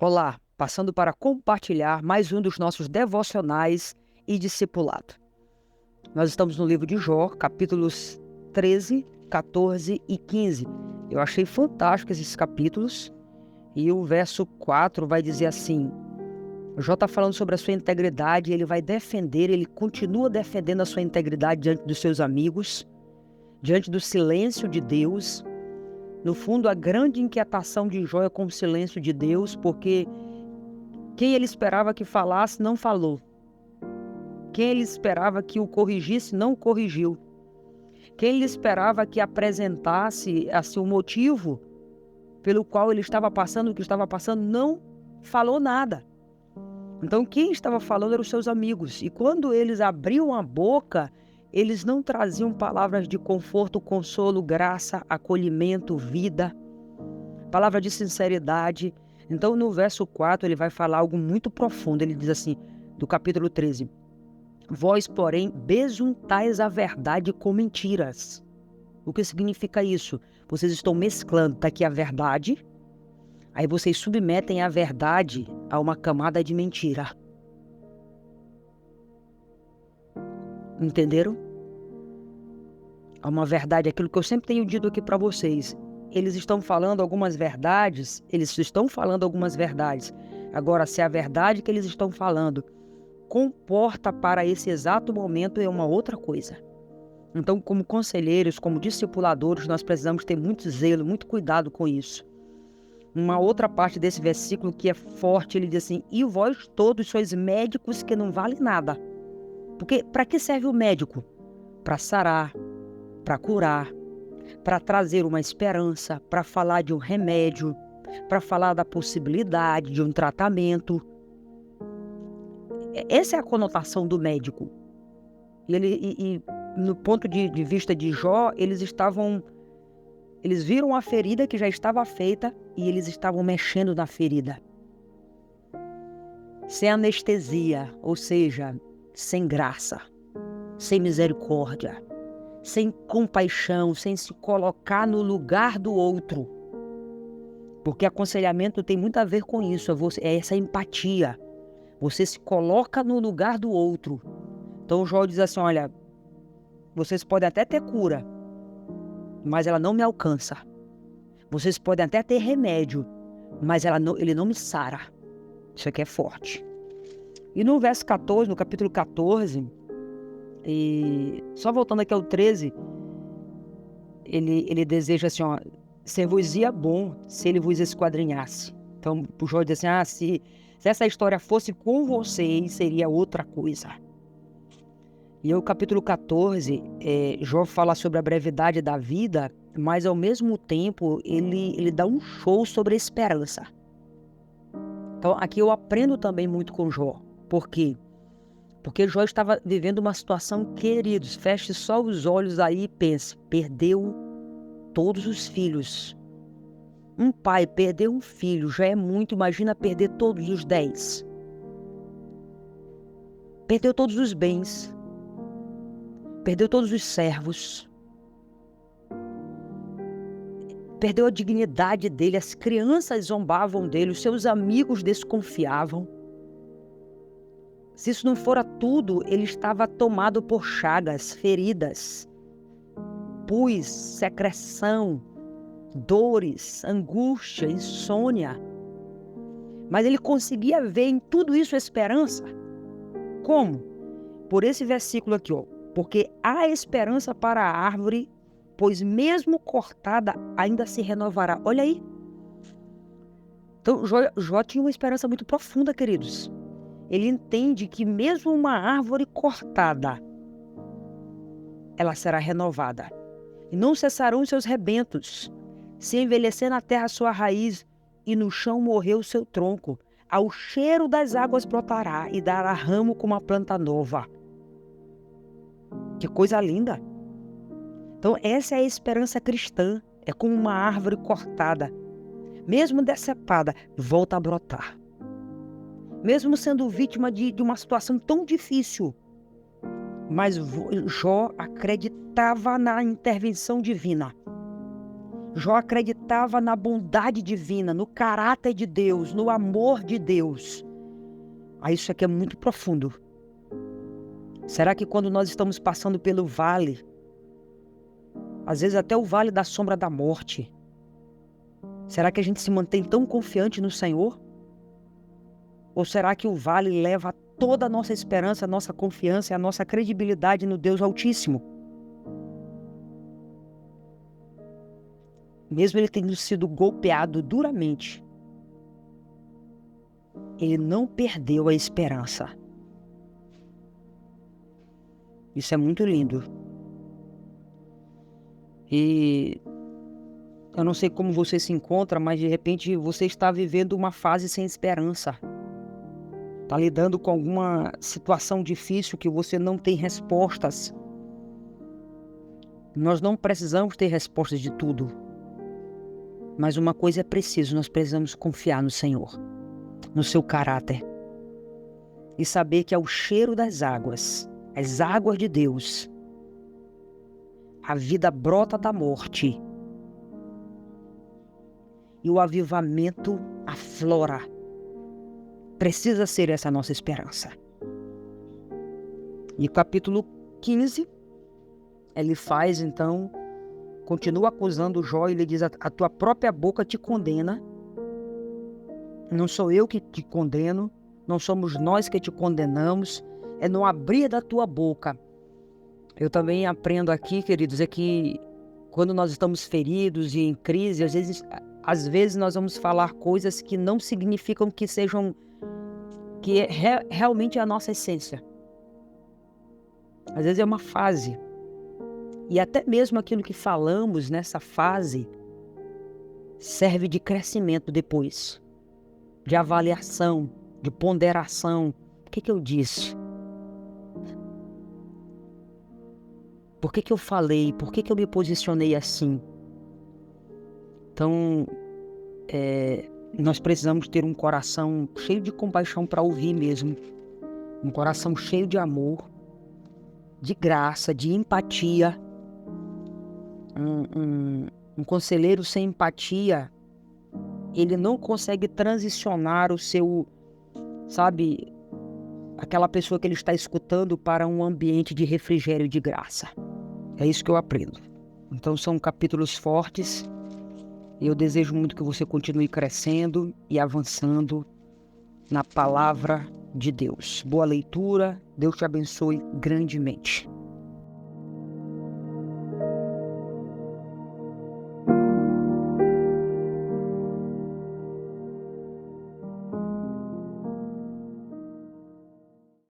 Olá, passando para compartilhar mais um dos nossos devocionais e discipulado. Nós estamos no livro de Jó, capítulos 13, 14 e 15. Eu achei fantástico esses capítulos e o verso 4 vai dizer assim: Jó está falando sobre a sua integridade, ele vai defender, ele continua defendendo a sua integridade diante dos seus amigos, diante do silêncio de Deus. No fundo, a grande inquietação de Jó é com o silêncio de Deus, porque quem ele esperava que falasse, não falou. Quem ele esperava que o corrigisse, não o corrigiu. Quem ele esperava que apresentasse assim, o motivo pelo qual ele estava passando o que estava passando, não falou nada. Então, quem estava falando eram os seus amigos. E quando eles abriam a boca, eles não traziam palavras de conforto, consolo, graça, acolhimento, vida, palavra de sinceridade. Então, no verso 4, ele vai falar algo muito profundo. Ele diz assim, do capítulo 13: Vós, porém, besuntais a verdade com mentiras. O que significa isso? Vocês estão mesclando, tá aqui a verdade, aí vocês submetem a verdade a uma camada de mentira. Entenderam? Há uma verdade, aquilo que eu sempre tenho dito aqui para vocês. Eles estão falando algumas verdades, Agora, se a verdade que eles estão falando comporta para esse exato momento, é uma outra coisa. Então, como conselheiros, como discipuladores, nós precisamos ter muito zelo, muito cuidado com isso. Uma outra parte desse versículo que é forte, ele diz assim: e vós todos sois médicos que não valem nada. Porque para que serve o médico? Para sarar, para curar, para trazer uma esperança, para falar de um remédio, para falar da possibilidade de um tratamento. Essa é a conotação do médico. E no ponto de vista de Jó, eles viram a ferida que já estava feita e eles estavam mexendo na ferida. Sem anestesia, ou seja, sem graça, sem misericórdia, sem compaixão, sem se colocar no lugar do outro. Porque aconselhamento tem muito a ver com isso, é essa empatia. Você se coloca no lugar do outro. Então Jó diz assim, olha, vocês podem até ter cura, mas ela não me alcança. Vocês podem até ter remédio, mas ele não me sara. Isso aqui é forte. E no verso 14, no capítulo 14, e só voltando aqui ao 13, ele deseja assim, ó, ser-vos-ia bom se ele vos esquadrinhasse. Então o Jó diz assim, se essa história fosse com vocês, seria outra coisa. E o capítulo 14, Jó fala sobre a brevidade da vida, mas ao mesmo tempo ele dá um show sobre a esperança. Então aqui eu aprendo também muito com Jó. Por quê? Porque Jó estava vivendo uma situação, queridos, feche só os olhos aí e pense, perdeu todos os filhos. Um pai perder um filho já é muito, imagina perder todos os 10. Perdeu todos os bens. Perdeu todos os servos. Perdeu a dignidade dele, as crianças zombavam dele, os seus amigos desconfiavam. Se isso não fora tudo, ele estava tomado por chagas, feridas, pus, secreção, dores, angústia, insônia. Mas ele conseguia ver em tudo isso esperança. Como? Por esse versículo aqui, ó. Porque há esperança para a árvore, pois mesmo cortada ainda se renovará. Olha aí. Então Jó tinha uma esperança muito profunda, queridos. Ele entende que mesmo uma árvore cortada, ela será renovada. E não cessarão os seus rebentos. Se envelhecer na terra a sua raiz, e no chão morrer o seu tronco, ao cheiro das águas brotará e dará ramo como a planta nova. Que coisa linda! Então essa é a esperança cristã. É como uma árvore cortada. Mesmo decepada, volta a brotar. Mesmo sendo vítima de uma situação tão difícil. Mas Jó acreditava na intervenção divina. Jó acreditava na bondade divina, no caráter de Deus, no amor de Deus. Isso aqui é muito profundo. Será que quando nós estamos passando pelo vale, às vezes até o vale da sombra da morte, será que a gente se mantém tão confiante no Senhor? Ou será que o vale leva toda a nossa esperança, a nossa confiança e a nossa credibilidade no Deus Altíssimo? Mesmo ele tendo sido golpeado duramente, ele não perdeu a esperança. Isso é muito lindo. E eu não sei como você se encontra, mas de repente você está vivendo uma fase sem esperança. Está lidando com alguma situação difícil que você não tem respostas. Nós não precisamos ter respostas de tudo. Mas uma coisa é preciso, nós precisamos confiar no Senhor, no seu caráter. E saber que ao cheiro das águas, as águas de Deus, a vida brota da morte. E o avivamento aflora. Precisa ser essa a nossa esperança. E capítulo 15, ele faz então, continua acusando Jó e ele diz: a tua própria boca te condena. Não sou eu que te condeno, não somos nós que te condenamos, é no abrir da tua boca. Eu também aprendo aqui, queridos, é que quando nós estamos feridos e em crise, às vezes nós vamos falar coisas que não significam que sejam, realmente é a nossa essência. Às vezes é uma fase. E até mesmo aquilo que falamos nessa fase serve de crescimento depois, de avaliação, de ponderação. O que eu disse? Por que eu falei? Por que eu me posicionei assim? Então, nós precisamos ter um coração cheio de compaixão para ouvir mesmo. Um coração cheio de amor, de graça, de empatia. Um conselheiro sem empatia, ele não consegue transicionar o seu, aquela pessoa que ele está escutando para um ambiente de refrigério e de graça. É isso que eu aprendo. Então são capítulos fortes e eu desejo muito que você continue crescendo e avançando na palavra de Deus. Boa leitura, Deus te abençoe grandemente.